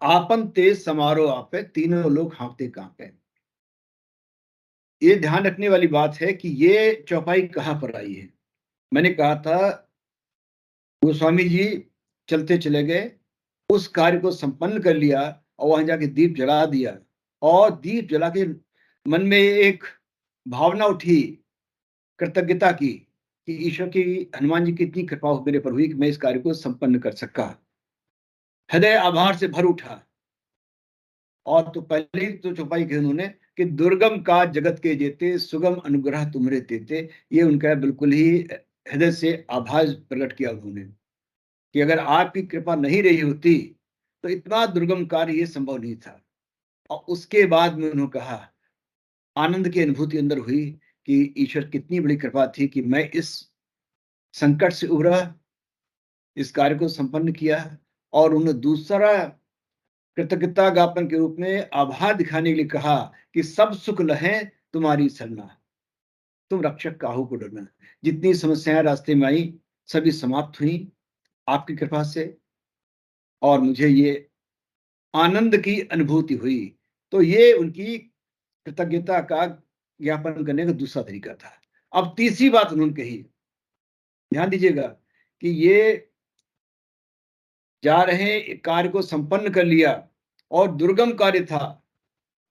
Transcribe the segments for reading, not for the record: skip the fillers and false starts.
आपन तेज समारो आपे, तीनों लोग हाँफते कांपे। ये ध्यान रखने वाली बात है कि ये चौपाई कहाँ पर आई है। मैंने कहा था गोस्वामी जी चलते चले गए, उस कार्य को संपन्न कर लिया और वहां जाके दीप जला दिया, और दीप जला के मन में एक भावना उठी कृतज्ञता की कि ईश्वर की, हनुमान जी की इतनी कृपा हो मेरे पर हुई कि मैं इस कार्य को संपन्न कर सका। हृदय आभार से भर उठा। और तो पहले ही तो चौपाई की उन्होंने कि दुर्गम का जगत के जेते, सुगम अनुग्रह तुमरे तेते। ये उनका बिल्कुल ही हृदय से आभार प्रकट किया उन्होंने कि अगर आपकी कृपा नहीं रही होती तो इतना दुर्गम कार्य ये संभव नहीं था। और उसके बाद में उन्होंने कहा, आनंद की अनुभूति अंदर हुई कि ईश्वर कितनी बड़ी कृपा थी कि मैं इस संकट से उभरा, इस कार्य को संपन्न किया। और उन्होंने दूसरा कृतज्ञता ज्ञापन के रूप में आभार दिखाने के लिए कहा कि सब सुख लहें तुम्हारी सरना, तुम रक्षक काहू को डरना। जितनी समस्याएं रास्ते में आई सभी समाप्त हुई आपकी कृपा से, और मुझे ये आनंद की अनुभूति हुई। तो ये उनकी कृतज्ञता का ज्ञापन करने का दूसरा तरीका था। अब तीसरी बात उन्होंने कही, ध्यान दीजिएगा कि ये जा रहे कार्य को संपन्न कर लिया और दुर्गम कार्य था,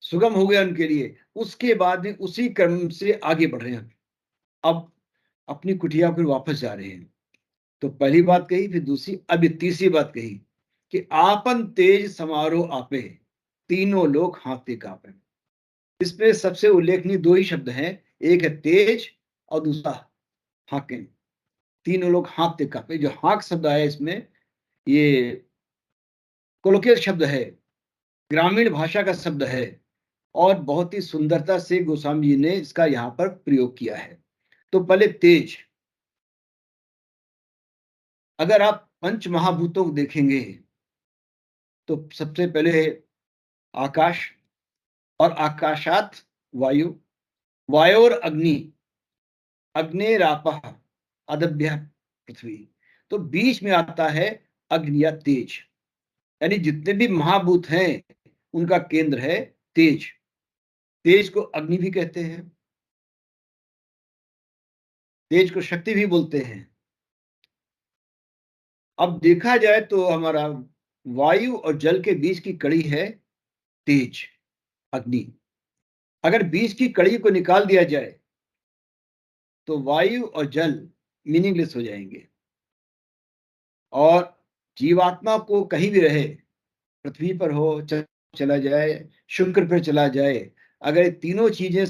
सुगम हो गया उनके लिए। उसके बाद भी उसी क्रम से आगे बढ़ रहे हैं, अब अपनी कुटिया पर वापस जा रहे हैं। तो पहली बात कही, फिर दूसरी, अब ये तीसरी बात कही कि आपन तेज समारोह आपे, तीनों लोग हाँफते कांपे। इसमें सबसे उल्लेखनीय दो ही शब्द हैं, एक है तेज और दूसरा हाके। तीनों लोग हाँफते कांपे। जो हाक शब्द आया इसमें, ये कोलोकियल शब्द है, ग्रामीण भाषा का शब्द है, और बहुत ही सुंदरता से गोस्वामी जी ने इसका यहाँ पर प्रयोग किया है। तो पहले तेज, अगर आप पंच महाभूतों को देखेंगे तो सबसे पहले है आकाश, और आकाशात वायु, वायोर अग्नि, अग्नेरापः, अदभ्य पृथ्वी। तो बीच में आता है अग्नि या तेज, यानी जितने भी महाभूत हैं उनका केंद्र है तेज। तेज को अग्नि भी कहते हैं, तेज को शक्ति भी बोलते हैं। अब देखा जाए तो हमारा वायु और जल के बीच की कड़ी है तेज, अग्नि। अगर बीच की कड़ी को निकाल दिया जाए तो वायु और जल मीनिंगलेस हो जाएंगे, और जीवात्मा को कहीं भी रहे, पृथ्वी पर हो, चला जाए, शुक्र पर चला जाए, अगर ये तीनों चीजें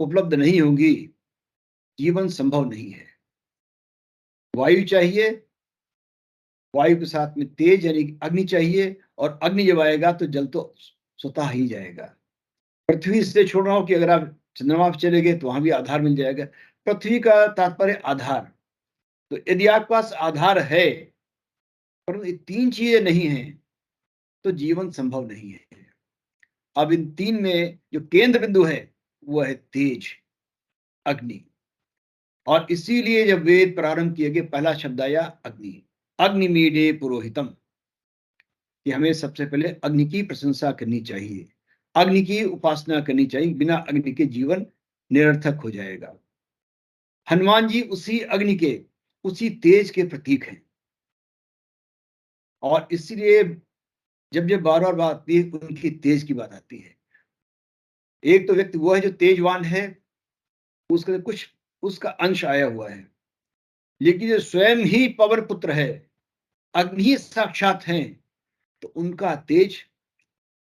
उपलब्ध नहीं होंगी, जीवन संभव नहीं है। वायु चाहिए, वायु के साथ में तेज यानी अग्नि चाहिए, और अग्नि जब आएगा तो जल तो स्वतः ही जाएगा। पृथ्वी से छोड़ रहा हूं कि अगर आप चंद्रमा पर चले गए तो वहां भी आधार मिल जाएगा। पृथ्वी का तात्पर्य आधार। तो यदि आपके पास आधार है परंतु ये तीन चीजें नहीं है तो जीवन संभव नहीं है। अब इन तीन में जो केंद्र बिंदु है वो है तेज, अग्नि। और इसीलिए जब वेद प्रारंभ किए गए पहला शब्द आया अग्नि, अग्निमीडे पुरोहितम, कि हमें सबसे पहले अग्नि की प्रशंसा करनी चाहिए, अग्नि की उपासना करनी चाहिए। बिना अग्नि के जीवन निरर्थक हो जाएगा। हनुमान जी उसी अग्नि के, उसी तेज के प्रतीक हैं। और इसलिए जब जब बार बार बात आती है उनकी तेज की बात आती है, एक तो व्यक्ति वो है जो तेजवान है, उसका कुछ उसका अंश आया हुआ है, लेकिन जो स्वयं ही पवन पुत्र है, अग्नि साक्षात हैं, तो उनका तेज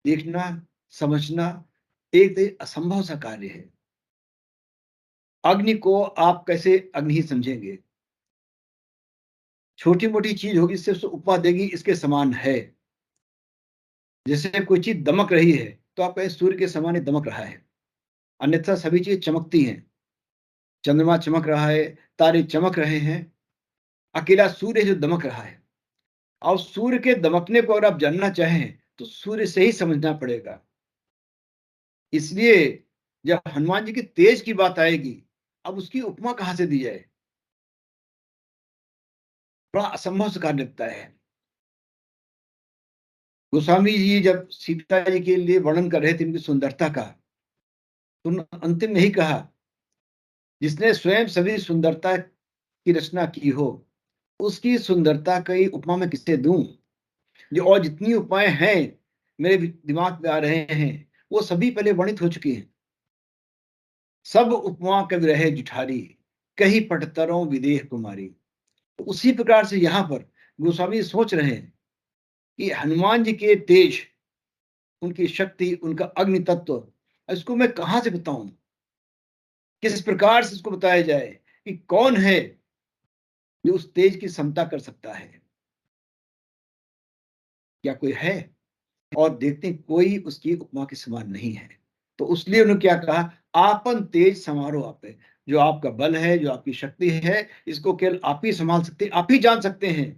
देखना, समझना एक असंभव सा कार्य है। अग्नि को आप कैसे अग्नि ही समझेंगे? छोटी मोटी चीज होगी सिर्फ उपमा देगी इसके समान है। जैसे कोई चीज दमक रही है तो आप कहें सूर्य के समान ही दमक रहा है, अन्यथा सभी चीज चमकती हैं। चंद्रमा चमक रहा है, तारे चमक रहे हैं, अकेला सूर्य जो दमक रहा है। और सूर्य के दमकने को अगर आप जानना चाहें तो सूर्य से ही समझना पड़ेगा। इसलिए जब हनुमान जी की तेज की बात आएगी, अब उसकी उपमा कहां से दी जाए? बड़ा असंभव सा कार्य लगता है। गोस्वामी जी जब सीता जी के लिए वर्णन कर रहे थे उनकी सुंदरता का, तो अंतिम में ही कहा, जिसने स्वयं सभी सुंदरता की रचना की हो, उसकी सुंदरता की उपमा मैं किससे दूं? जो और जितनी उपमाएं हैं मेरे दिमाग में आ रहे हैं, वो सभी पहले वर्णित हो चुकी हैं। सब उपमा कवि रहे जुठारी, कही पटतरों विदेह कुमारी। तो उसी प्रकार से यहाँ पर गोस्वामी सोच रहे हैं कि हनुमान जी के तेज, उनकी शक्ति, उनका अग्नि तत्व, इसको मैं कहां से बताऊं? किस प्रकार से इसको बताया जाए कि कौन है जो उस तेज की समता कर सकता है? क्या कोई है? और देखते हैं कोई उसकी उपमा के समान नहीं है। तो उसलिए उन्होंने क्या कहा, आपन तेज समारो आप है। जो आपका बल है, जो आपकी शक्ति है, इसको केवल आप ही संभाल सकते हैं, आप ही जान सकते हैं।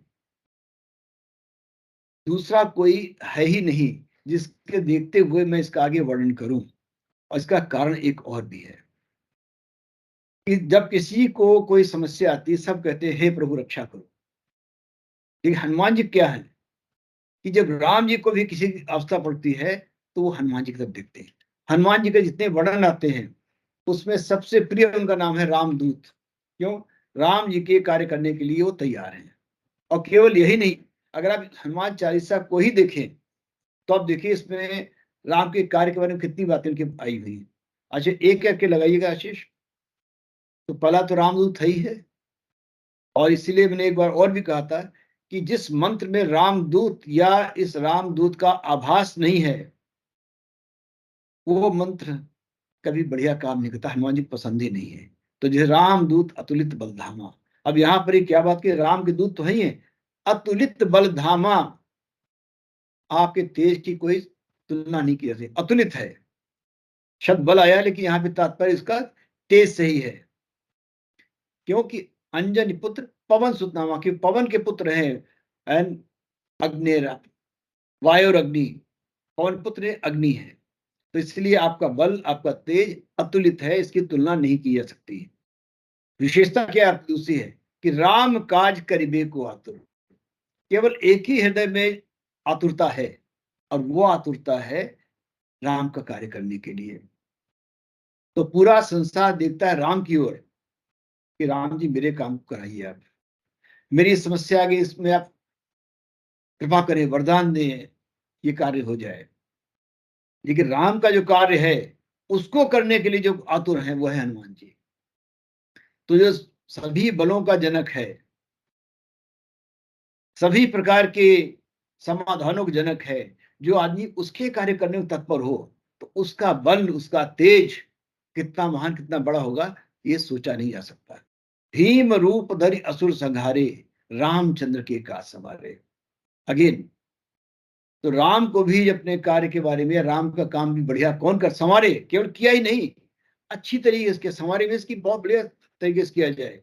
दूसरा कोई है ही नहीं जिसके देखते हुए मैं इसका आगे वर्णन करूं। और इसका कारण एक और भी है कि जब किसी को कोई समस्या आती है, सब कहते हैं हे प्रभु रक्षा करो। लेकिन हनुमान जी क्या है कि जब राम जी को भी किसी की अवस्था पड़ती है, तो वो हनुमान जी की तरफ देखते हैं। हनुमान जी के जितने वर्णन आते हैं, उसमें सबसे प्रिय उनका नाम है रामदूत। क्यों? राम जी के कार्य करने के लिए वो तैयार हैं। और केवल यही नहीं, अगर आप हनुमान चालीसा को ही देखें, तो आप देखिए इसमें राम के कार्य के बारे में कितनी बातें उनकी आई हुई हैं। अच्छा, एक करके लगाइएगा आशीष। तो पहला तो रामदूत है ही है, और इसीलिए मैंने एक बार और भी कहा था कि जिस मंत्र में रामदूत या इस रामदूत का आभास नहीं है, वो मंत्र कभी बढ़िया काम नहीं करता, हनुमान जी को पसंद ही नहीं है। तो जैसे रामदूत अतुलित बलधामा, अब यहां पर क्या बात की, राम के दूत तो है ही है, अतुलित बलधामा, आपके तेज की कोई तुलना नहीं की जाती, अतुलित है। शब्द बल आया, लेकिन यहाँ पे तात्पर्य इसका तेज से ही है। क्योंकि अंजनी पुत्र पवन सुत नामा, कि पवन के पुत्र हैं, एंड अग्नेरा, वायु और अग्नि, पवन पुत्र अग्नि है। तो इसलिए आपका बल, आपका तेज अतुलित है, इसकी तुलना नहीं की जा सकती। विशेषता क्या दूसरी है कि राम काज करिबे को आतुर, केवल एक ही हृदय में आतुरता है, और वो आतुरता है राम का कार्य करने के लिए। तो पूरा संसार देखता है राम की ओर कि राम जी मेरे काम कराइए, आप मेरी समस्या आगे इसमें आप कृपा करें, वरदान दें, ये कार्य हो जाए। लेकिन राम का जो कार्य है उसको करने के लिए जो आतुर है, वो है हनुमान जी। तो जो सभी बलों का जनक है, सभी प्रकार के समाधानों का जनक है, जो आदमी उसके कार्य करने में तत्पर हो, तो उसका बल, उसका तेज कितना महान, कितना बड़ा होगा, ये सोचा नहीं जा सकता। भीम रूप धरि असुर संहारे, रामचंद्र के काज संवारे। अगेन, तो राम को भी अपने कार्य के बारे में, राम का काम भी बढ़िया कौन कर संवारे, केवल किया ही नहीं, अच्छी तरीके से संवारे में इसकी बहुत बढ़िया तरीके से किया जाए।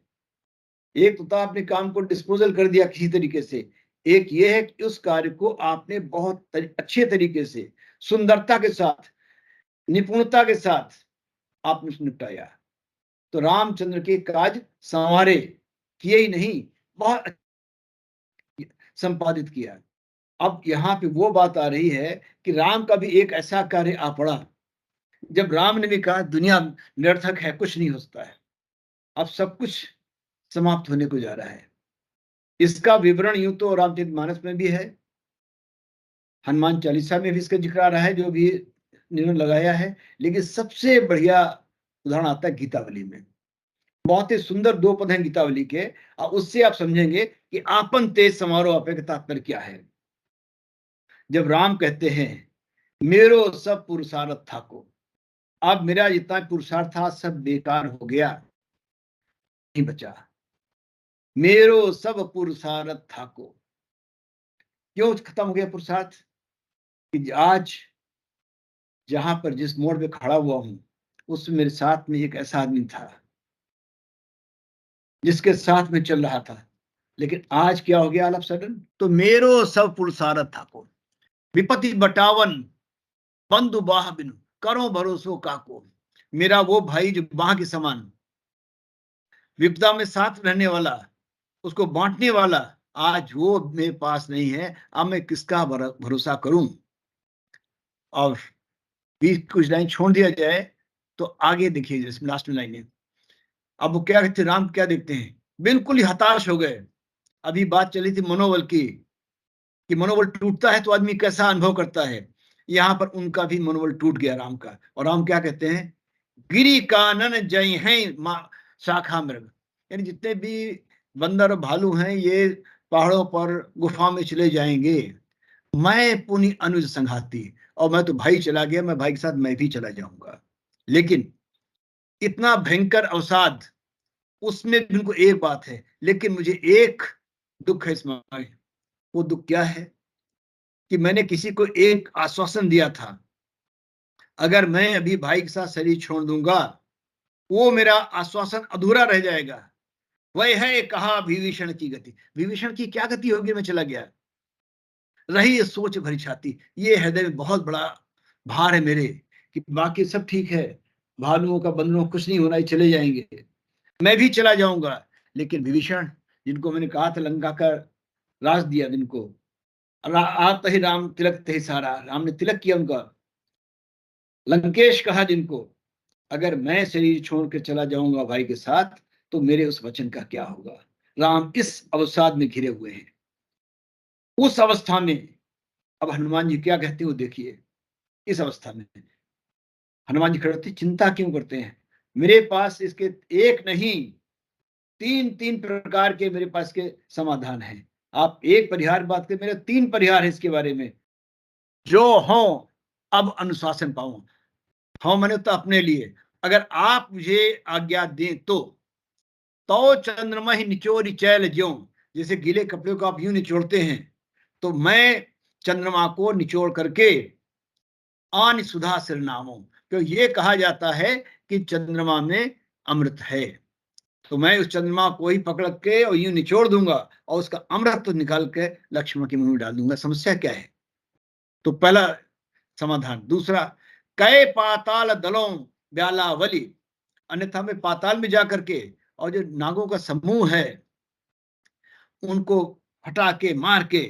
एक तो आपने काम को डिस्पोजल कर दिया किसी तरीके से, एक ये है कि उस कार्य को आपने बहुत अच्छे तरीके से, सुंदरता के साथ, निपुणता के साथ आपने उसको निपटाया। तो रामचंद्र के काज संवारे, किए ही नहीं, बहुत संपादित किया। अब यहाँ पे वो बात आ रही है कि राम का भी एक ऐसा कार्य आ पड़ा, जब राम ने भी कहा दुनिया निरर्थक है, कुछ नहीं हो सकता है, अब सब कुछ समाप्त होने को जा रहा है। इसका विवरण यूं तो रामचरितमानस में भी है, हनुमान चालीसा में भी इसका जिक्र आ रहा है, जो भी इन्होंने लगाया है। लेकिन सबसे बढ़िया उदाहरण आता है गीतावली में। बहुत ही सुंदर दो पद हैं गीतावली के, और उससे आप समझेंगे कि आपन तेज समारोह आपे का तात्पर्य क्या है। जब राम कहते हैं मेरो सब पुरुषार्थ था को, अब मेरा जितना पुरुषार्थ था सब बेकार हो गया, नहीं बचा। मेरो सब पुरुषार्थ था को, क्यों खत्म हो गया पुरुषार्थ? कि आज जहां पर जिस मोड़ पे खड़ा हुआ हूं, उसमें मेरे साथ में एक ऐसा आदमी था जिसके साथ में चल रहा था, लेकिन आज क्या हो गया ऑल ऑफ सडन? तो मेरो सब पुरुषार्थ था को, विपत्ति बटावन बंधु बाह बिनु, करो भरोसो काको। मेरा वो भाई जो बाह के समान, विपदा में साथ रहने वाला, उसको बांटने वाला, आज वो मेरे पास नहीं है, अब मैं किसका भरोसा करूं। और बीच कुछ लाइन छोड़ दिया जाए तो आगे देखिए, जैसे लास्ट में लाइन है, अब वो क्या कहते, राम क्या देखते हैं, बिल्कुल ही हताश हो गए। अभी बात चली थी मनोबल की, कि मनोबल टूटता है तो आदमी कैसा अनुभव करता है। यहाँ पर उनका भी मनोबल टूट गया राम का, और राम क्या कहते हैं, गिरी कानन जय हैं माँ शाखा मृग, यानी जितने भी बंदर और भालू हैं ये पहाड़ों पर गुफा में चले जाएंगे, मैं पुनि अनुज संघाती, और मैं तो भाई चला गया, मैं भाई के साथ मैं भी चला जाऊंगा। लेकिन इतना भयंकर अवसाद, उसमें भी उनको एक बात है, लेकिन मुझे एक दुख है इसमें। वो दुख क्या है, कि मैंने किसी को एक आश्वासन दिया था, अगर मैं अभी भाई के साथ शरीर छोड़ दूंगा, वो मेरा आश्वासन अधूरा रह जाएगा। वह है कहा विभीषण की गति, विभीषण की क्या गति होगी, मैं चला गया, रही सोच भरी छाती। ये हृदय में बहुत बड़ा भार है मेरे, कि बाकी सब ठीक है, भालुओं का बंदरों कुछ नहीं होना, ये चले जाएंगे, मैं भी चला जाऊंगा, लेकिन विभीषण, जिनको मैंने कहा था लंका का राज दिया, जिनको आप ही राम तिलक तही सारा, राम ने तिलक किया उनका, लंकेश कहा जिनको, अगर मैं शरीर छोड़ के चला जाऊंगा भाई के साथ, तो मेरे उस वचन का क्या होगा। राम इस अवसाद में घिरे हुए हैं। उस अवस्था में अब हनुमान जी क्या कहते हैं वो देखिए। इस अवस्था में हनुमान जी खड़े होते, चिंता क्यों करते हैं, मेरे पास इसके एक नहीं, तीन तीन प्रकार के मेरे पास के समाधान हैं। आप एक परिहार बात करें, मेरे तीन परिहार है इसके बारे में, जो हो अब अनुशासन पाऊं। हाँ मैंने तो अपने लिए, अगर आप मुझे आज्ञा दें तो चंद्रमा ही निचोरी चैल ज्यों, जैसे गीले कपड़े को आप यूं निचोड़ते हैं, तो मैं चंद्रमा को निचोड़ करके आन सुधा सिरनामों, तो ये कहा जाता है कि चंद्रमा में अमृत है, तो मैं उस चंद्रमा को ही पकड़ के और यूं निचोड़ दूंगा, और उसका अमृत तो निकाल के लक्ष्मण के मुंह में डाल दूंगा। समस्या क्या है, तो पहला समाधान। दूसरा, कई पाताल दलों ब्यालावली, अन्यथा मैं पाताल में जाकर के और जो नागों का समूह है उनको हटा के मार के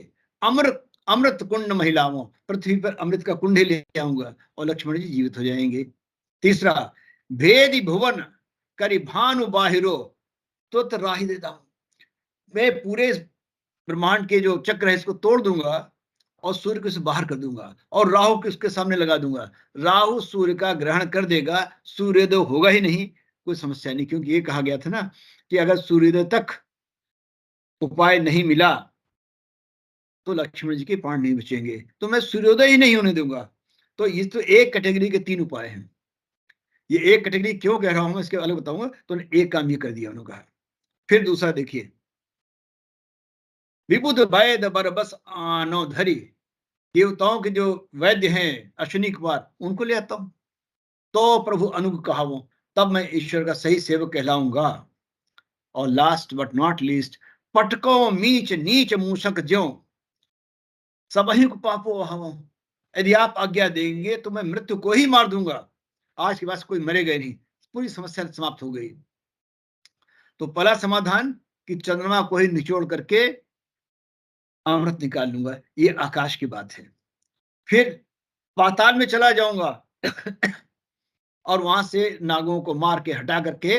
अमृत अमृत कुंड महिलाओं, पृथ्वी पर अमृत का कुंड ही ले आऊंगा, और लक्ष्मण जी जीवित हो जाएंगे। तीसरा, भेदी भुवन करी भानु बाहिरो तो राही देता हूं, मैं पूरे ब्रह्मांड के जो चक्र है इसको तोड़ दूंगा और सूर्य को बाहर कर दूंगा, और राहु को उसके सामने लगा दूंगा, राहु सूर्य का ग्रहण कर देगा, सूर्योदय होगा ही नहीं, कोई समस्या नहीं, क्योंकि ये कहा गया था ना कि अगर सूर्योदय तक उपाय नहीं मिला तो लक्ष्मण जी के प्राण नहीं बचेंगे, तो मैं सूर्योदय ही नहीं होने दूंगा। तो ये तो एक कैटेगरी के तीन उपाय हैं। ये एक कैटेगरी क्यों कह रहा हूं मैं इसके अलग बताऊंगा, तो एक काम ये कर दिया उन्होंने कहा। फिर दूसरा देखिए, विबुध वैद बरबस आनो धरी, देवताओं के जो वैद्य हैं अश्विनी कुमार, उनको ले आता हूं, तो प्रभु अनुग कहावो, तब मैं ईश्वर का सही सेवक कहलाऊंगा। और लास्ट बट नॉट लीस्ट, पटको मीच नीच मूषक ज्यों, सबही को पापो हवो, यदि आप आज्ञा देंगे तो मैं मृत्यु को ही मार दूंगा, आज के बाद कोई मरेगा नहीं, पूरी समस्या समाप्त हो गई। तो पहला समाधान कि चंद्रमा को ही निचोड़ करके अमृत निकाल लूंगा, ये आकाश की बात है। फिर पाताल में चला जाऊंगा और वहां से नागों को मार के हटा करके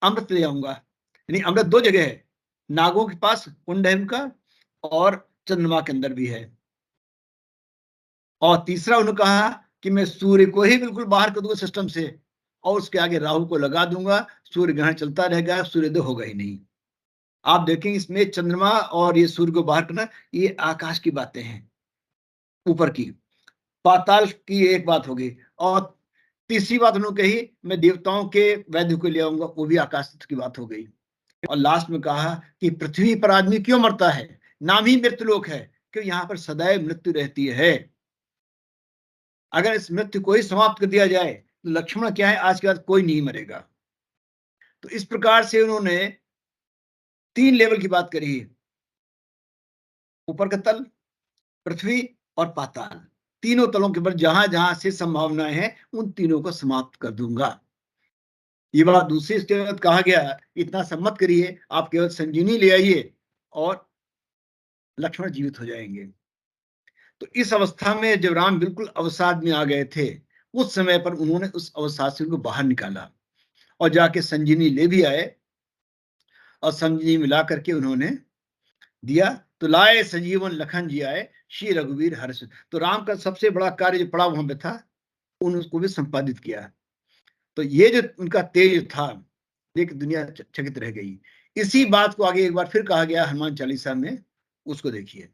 अमृत ले आऊंगा। यानी अमृत दो जगह है, नागों के पास कुंड है उनका, और चंद्रमा के अंदर भी है। और तीसरा उन्होंने कहा कि मैं सूर्य को ही बिल्कुल बाहर कर दूंगा सिस्टम से, और उसके आगे राहु को लगा दूंगा, सूर्य ग्रहण चलता रहेगा, सूर्योदय होगा ही नहीं। आप देखेंगे इसमें चंद्रमा और ये सूर्य को बाहर करना, ये आकाश की बातें हैं ऊपर की। पाताल की एक बात होगी, और तीसरी बात उन्होंने कही मैं देवताओं के वैद्य को ले आऊंगा, वो भी आकाश की बात हो गई। और लास्ट में कहा कि पृथ्वी पर आदमी क्यों मरता है, नाम ही मृत्युलोक है, क्यों यहाँ पर सदैव मृत्यु रहती है। अगर इस मृत्यु को ही समाप्त कर दिया जाए तो लक्ष्मण क्या है, आज के बाद कोई नहीं मरेगा। तो इस प्रकार से उन्होंने तीन लेवल की बात करी है, ऊपर का तल, पृथ्वी और पाताल, तीनों तलों के ऊपर जहां जहां से संभावनाएं हैं उन तीनों को समाप्त कर दूंगा। ये बात दूसरी इसके बाद कहा गया, इतना सब मत करिए, आप केवल संजीवनी ले आइए और लक्ष्मण जीवित हो जाएंगे। तो इस अवस्था में जब राम बिल्कुल अवसाद में आ गए थे, उस समय पर उन्होंने उस अवसाद से उनको बाहर निकाला और जाके संजीवनी ले भी आए और संजीवनी मिला करके उन्होंने दिया। तो लाए संजीवन लखन जी आए, श्री रघुवीर हर्ष। तो राम का सबसे बड़ा कार्य जो पड़ा वहां पे था, उसको भी संपादित किया। तो ये जो उनका तेज था, देख दुनिया चकित रह गई। इसी बात को आगे एक बार फिर कहा गया हनुमान चालीसा में, उसको देखिए।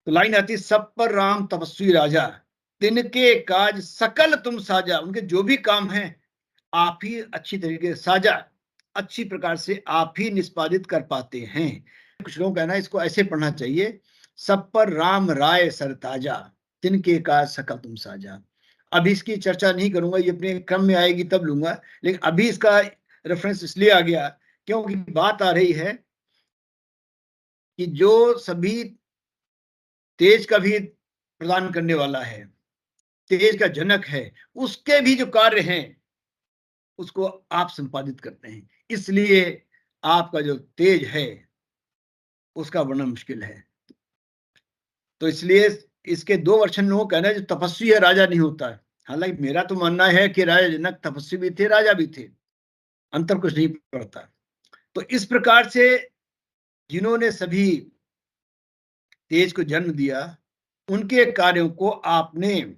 तो लाइन आती, सब पर राम तपस्वी राजा, तिनके काज सकल तुम साजा। उनके जो भी काम है आप ही अच्छी तरीके से साजा, अच्छी प्रकार से आप ही निष्पादित कर पाते हैं। कुछ लोगों का कहना है इसको ऐसे पढ़ना चाहिए, सब पर राम राय सरताजा, तिनके काज सकल तुम साजा। अभी इसकी चर्चा नहीं करूंगा, ये अपने क्रम में आएगी तब लूंगा, लेकिन अभी इसका रेफरेंस इसलिए आ गया क्योंकि बात आ रही है कि जो सभी तेज का भी प्रदान करने वाला है, तेज का जनक है, उसके भी जो कार्य हैं उसको आप संपादित करते हैं। इसलिए आपका जो तेज है उसका वर्णन मुश्किल है। तो इसलिए इसके दो वर्षन लोगों का कहना है, जो तपस्वी है राजा नहीं होता है। हालांकि मेरा तो मानना है कि राजा जनक तपस्वी भी थे, राजा भी थे, अंतर कुछ नहीं पड़ता। तो इस प्रकार से जिन्होंने सभी तेज को जन्म दिया, उनके कार्यों को आपने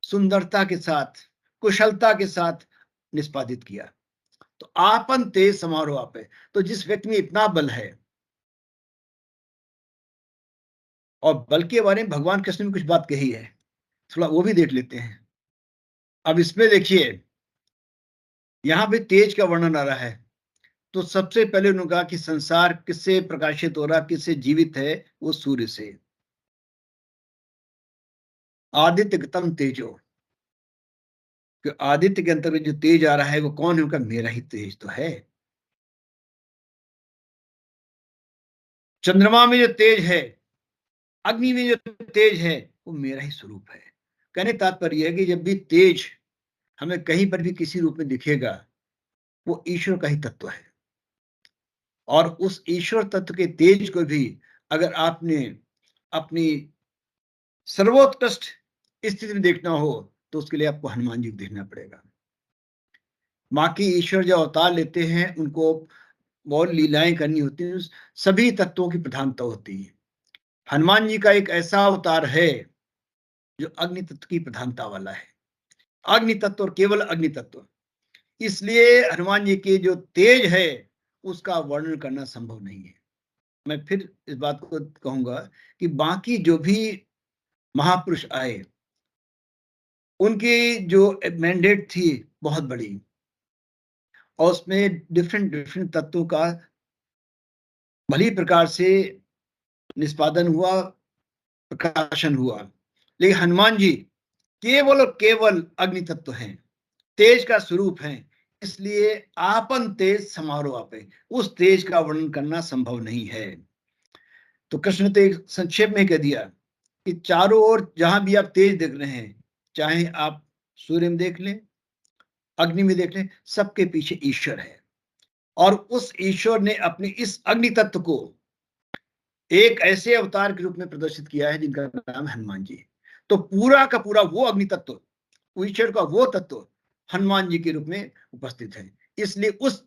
सुंदरता के साथ, कुशलता के साथ निष्पादित किया। तो आपन तेज समारोह आप है। तो जिस व्यक्ति में इतना बल है, और बल के बारे में भगवान कृष्ण ने कुछ बात कही है, थोड़ा वो भी देख लेते हैं। अब इसमें देखिए, यहां पे तेज का वर्णन आ रहा है। तो सबसे पहले उन्होंने कहा कि संसार किससे प्रकाशित हो रहा, किससे जीवित है, वो सूर्य से। आदित्य गतम तेजो, कि आदित्य के अंतर्गत जो तेज आ रहा है वो कौन है, उनका मेरा ही तेज तो है। चंद्रमा में जो तेज है, अग्नि में जो तेज है, वो मेरा ही स्वरूप है। कहने तात्पर्य है कि जब भी तेज हमें कहीं पर भी किसी रूप में दिखेगा, वो ईश्वर का ही तत्व है। और उस ईश्वर तत्व के तेज को भी अगर आपने अपनी सर्वोत्कृष्ट स्थिति में देखना हो, तो उसके लिए आपको हनुमान जी को देखना पड़ेगा। बाकी ईश्वर जो अवतार लेते हैं, उनको बहुत लीलाएं करनी होती हैं, सभी तत्वों की प्रधानता होती है। हनुमान जी का एक ऐसा अवतार है जो अग्नि तत्व की प्रधानता वाला है, अग्नि तत्व और केवल अग्नि तत्व। इसलिए हनुमान जी के जो तेज है उसका वर्णन करना संभव नहीं है। मैं फिर इस बात को कहूंगा कि बाकी जो भी महापुरुष आए, उनकी जो मैंडेट थी बहुत बड़ी, और उसमें डिफरेंट डिफरेंट तत्वों का भली प्रकार से निष्पादन हुआ, प्रकाशन हुआ। लेकिन हनुमान जी केवल और केवल अग्नि तत्व हैं, तेज का स्वरूप है। इसलिए आपन तेज समारोह आपे, उस तेज का वर्णन करना संभव नहीं है। तो कृष्ण ने तो एक संक्षेप में कह दिया कि चारों ओर जहां भी आप तेज देख रहे हैं, चाहे आप सूर्य में देख लें, अग्नि में देख लें, सबके पीछे ईश्वर है। और उस ईश्वर ने अपने इस अग्नि तत्व को एक ऐसे अवतार के रूप में प्रदर्शित किया है जिनका नाम हनुमान जी। तो पूरा का पूरा वो अग्नि तत्व, ईश्वर का वो तत्व हनुमान जी के रूप में उपस्थित है। इसलिए उस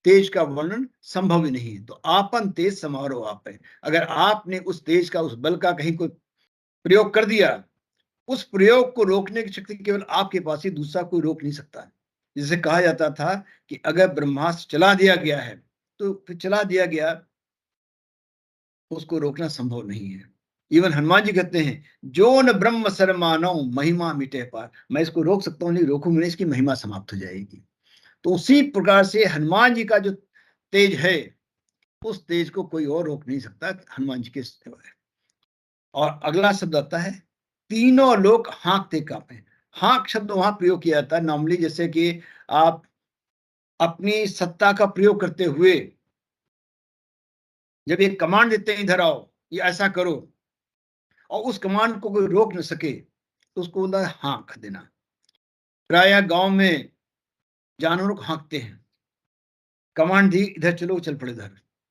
तेज का वर्णन संभव ही नहीं है। तो आपन तेज समारोह आप है। अगर आपने उस तेज का, उस बल का कहीं कोई प्रयोग कर दिया, उस प्रयोग को रोकने की शक्ति केवल आपके पास ही, दूसरा कोई रोक नहीं सकता। जिसे कहा जाता था कि अगर ब्रह्मास्त्र चला दिया गया है तो फिर चला दिया गया, उसको रोकना संभव नहीं है। इवन हनुमान जी कहते हैं, जो न ब्रह्म सर मानो महिमा मिटे पार। मैं इसको रोक सकता हूं, नहीं रोकूंगा नहीं, इसकी महिमा समाप्त हो जाएगी। तो उसी प्रकार से हनुमान जी का जो तेज है, उस तेज को कोई और रोक नहीं सकता, हनुमान जी के सिवाय। और अगला शब्द आता है, तीनों लोग हाँकते कांपे। हाँक शब्द वहां प्रयोग किया जाता है नॉर्मली, जैसे कि आप अपनी सत्ता का प्रयोग करते हुए जब एक कमांड देते हैं, इधर आओ, ये ऐसा करो, और उस कमांड को कोई रोक न सके, तो उसको बोलता है हाँक देना। प्राय गांव में जानवरों को हाँकते हैं, कमांड दी, इधर चलो, चल पड़े इधर,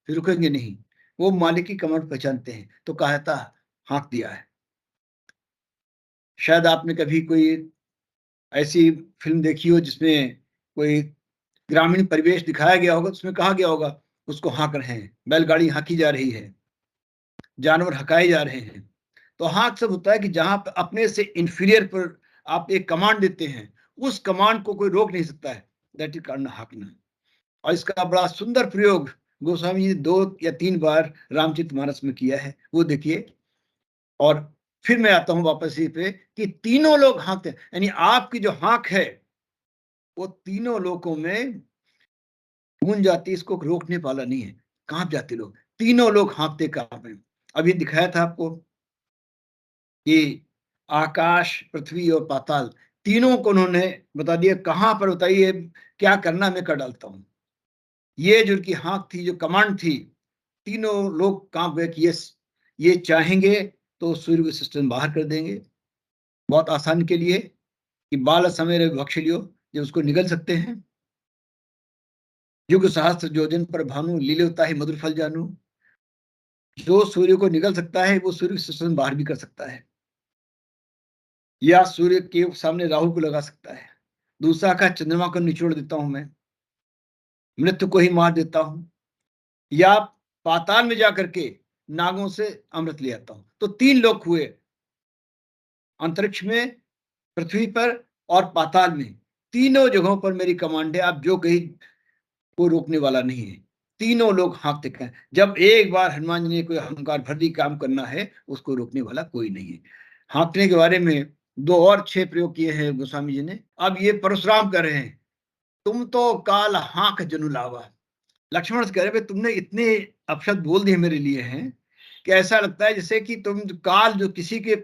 फिर रुकेंगे नहीं। वो मालिक की कमांड पहचानते हैं, तो कहा था हाँक दिया है। शायद आपने कभी कोई ऐसी फिल्म देखी हो जिसमें कोई ग्रामीण परिवेश दिखाया गया होगा, उसमें कहा गया होगा उसको हाँक रहे हैं, बैलगाड़ी हाँकी जा रही है, जानवर हकाए जा रहे हैं। तो हाँक सब होता है कि जहां पर अपने से इंफीरियर पर आप एक कमांड देते हैं, उस कमांड को कोई रोक नहीं सकता है, दैट इज कॉल्ड हाँकना। और इसका बड़ा सुंदर प्रयोग गोस्वामी जी ने 2 या 3 बार रामचरितमानस में किया है, वो देखिए। और फिर मैं आता हूं वापस इसी पे कि तीनों लोग हाँकते हैं, यानी आपकी जो हाँक है वो तीनों लोगों में गूंज जाती है, इसको रोकने वाला नहीं है, कांप जाते लोग, तीनों लोग हाँकते कांपे। अभी दिखाया था आपको कि आकाश, पृथ्वी और पाताल, तीनों को उन्होंने बता दिया कहां पर बताइए क्या करना, मैं कर डालता हूं। ये जो उनकी हाँक थी, जो कमांड थी, तीनों लोग कांप गए कि ये चाहेंगे तो सूर्य को सिस्टम बाहर कर देंगे, बहुत आसान के लिए, कि बाल समय भक्ष लियो, जो उसको निगल सकते हैं। युग सहस्त्र योजन पर भानु, लीले होता है मधुर फल जानू। जो सूर्य को निगल सकता है वो सूर्य सिस्टम बाहर भी कर सकता है, या सूर्य के सामने राहु को लगा सकता है। दूसरा का चंद्रमा को निचोड़ देता हूं मैं, मृत्यु को ही मार देता हूं, या पाताल में जाकर के नागों से अमृत ले आता हूं। तो 3 लोग हुए, अंतरिक्ष में, पृथ्वी पर और पाताल में, तीनों जगहों पर मेरी कमांड है, आप जो कही कोई रोकने वाला नहीं है। तीनों लोग हाँकते हैं। जब एक बार हनुमान जी ने कोई अहंकार भर्ती काम करना है, उसको रोकने वाला कोई नहीं है। हाँकने के बारे में 2 और अच्छे प्रयोग किए हैं गोस्वामी जी ने। अब ये परशुराम कर रहे हैं, तुम तो काल हाँक जनु लावा। लक्ष्मण से कह रहे तुमने इतने अपशब्द बोल दिए मेरे लिए हैं कि ऐसा लगता है जैसे कि तुम काल जो किसी के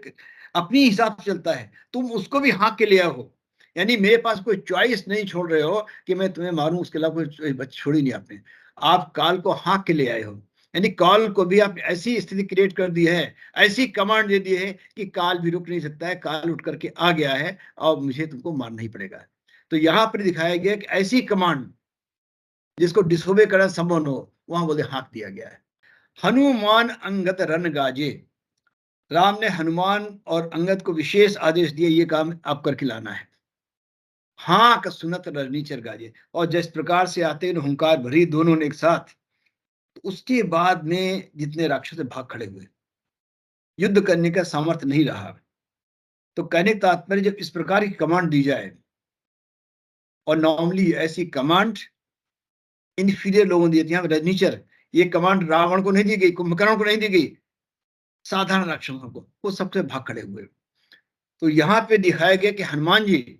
अपनी हिसाब से चलता है, तुम उसको भी हाँक के ले आओ। यानी मेरे पास कोई चॉइस नहीं छोड़ रहे हो कि मैं तुम्हें मारूं, उसके अलावा कोई छोड़ी नहीं आपने, आप काल को हाँक के ले आए हो। यानी काल को भी आप ऐसी स्थिति क्रिएट कर दी है, ऐसी कमांड दे दी है कि काल भी रुक नहीं सकता है, काल उठ करके आ गया है और मुझे तुमको मारना ही पड़ेगा। तो यहां पर दिखाया गया कि ऐसी कमांड जिसको डिसोबे करना संभव न हो, वहां बोले हाँक दिया गया है। हनुमान अंगद रन गाजे, राम ने हनुमान और अंगद को विशेष आदेश दिया, ये काम आप करके लाना है। हाँ का सुनत रजनीचर गाजे, और जिस प्रकार से आते हैं हुंकार भरी दोनों ने एक साथ, तो उसके बाद में जितने राक्षस भाग खड़े हुए, युद्ध करने का सामर्थ्य नहीं रहा। तो कहने का तात्पर्य, जब इस प्रकार की कमांड दी जाए, और नॉर्मली ऐसी कमांड इनफीरियर लोगों दी थी, रजनीचर, ये कमांड रावण को नहीं दी गई, कुंभकर्ण को नहीं दी गई, साधारण राक्षसों को, वो सबसे भाग खड़े हुए। तो यहां पे दिखाया गया कि हनुमान जी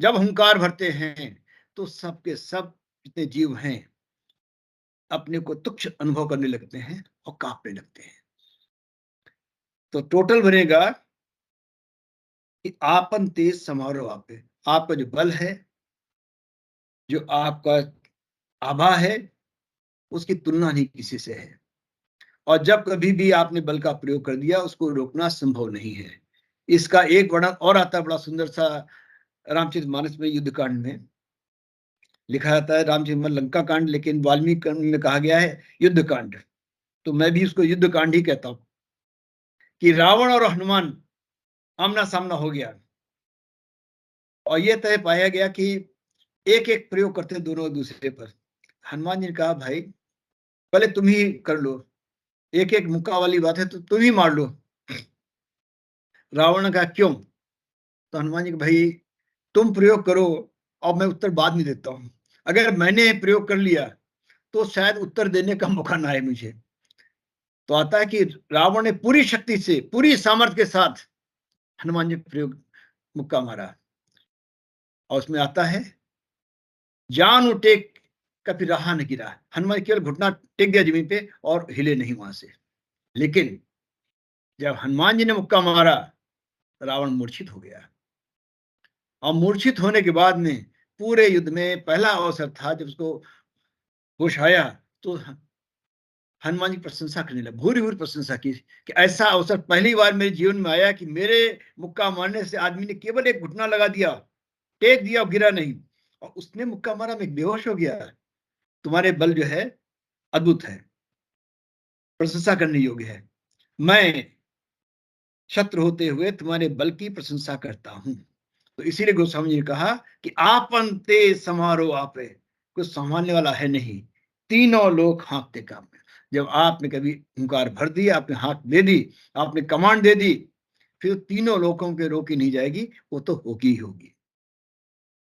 जब हुंकार भरते हैं तो सबके सब जितने जीव हैं अपने को तुच्छ अनुभव करने लगते हैं और कांपने लगते हैं। तो टोटल बनेगा कि आपन तेज समारोह आपे, आपका जो बल है, जो आपका आभा है, उसकी तुलना नहीं किसी से है। और जब कभी भी आपने बल का प्रयोग कर दिया, उसको रोकना संभव नहीं है। इसका एक वर्णन और आता है बड़ा सुंदर सा, रामचरितमानस में युद्ध कांड में लिखा जाता है, रामचरित लंका कांड, लेकिन वाल्मीकि में कहा गया है युद्ध कांड, तो मैं भी उसको युद्ध कांड ही कहता हूं। कि रावण और हनुमान आमना सामना हो गया, और यह तय पाया गया कि एक एक प्रयोग करते हैं दोनों एक दूसरे पर। हनुमान जी ने कहा भाई पहले तुम ही कर लो, एक एक मुक्का वाली बात है तो तुम ही मार लो। रावण ने कहा क्यों? तो हनुमान जी का, भाई तुम प्रयोग करो और मैं उत्तर बाद में देता हूं, अगर मैंने प्रयोग कर लिया तो शायद उत्तर देने का मौका ना आए मुझे। तो आता है कि रावण ने पूरी शक्ति से, पूरी सामर्थ्य के साथ हनुमान जी प्रयोग मुक्का मारा, और उसमें आता है जान उठे कभी रहा नहीं गिरा, हनुमान केवल घुटना टेक दिया जमीन पे और हिले नहीं वहां से। लेकिन जब हनुमान जी ने मुक्का मारा, रावण मूर्छित हो गया, और मूर्छित होने के बाद में पूरे युद्ध में पहला अवसर था जब उसको होश आया, तो हनुमान जी की प्रशंसा करने लगा, भूरी भूरी प्रशंसा की कि ऐसा अवसर पहली बार मेरे जीवन में आया कि मेरे मुक्का मारने से आदमी ने केवल एक घुटना लगा दिया, टेक दिया और गिरा नहीं, और उसने मुक्का मारा, मैं बेहोश हो गया। तुम्हारे बल जो है अद्भुत है, प्रशंसा करने योग्य है। मैं शत्रु होते हुए तुम्हारे बल की प्रशंसा करता हूं। तो इसीलिए गोस्वामी जी ने कहा कि आपन ते समारो आपे, कुछ संभालने वाला है नहीं, तीनों लोग हाँकते काम में। जब आपने कभी हुंकार भर दी, आपने हाथ दे दी, आपने कमांड दे दी, फिर तीनों लोगों के रोकी नहीं जाएगी, वो तो होगी ही होगी।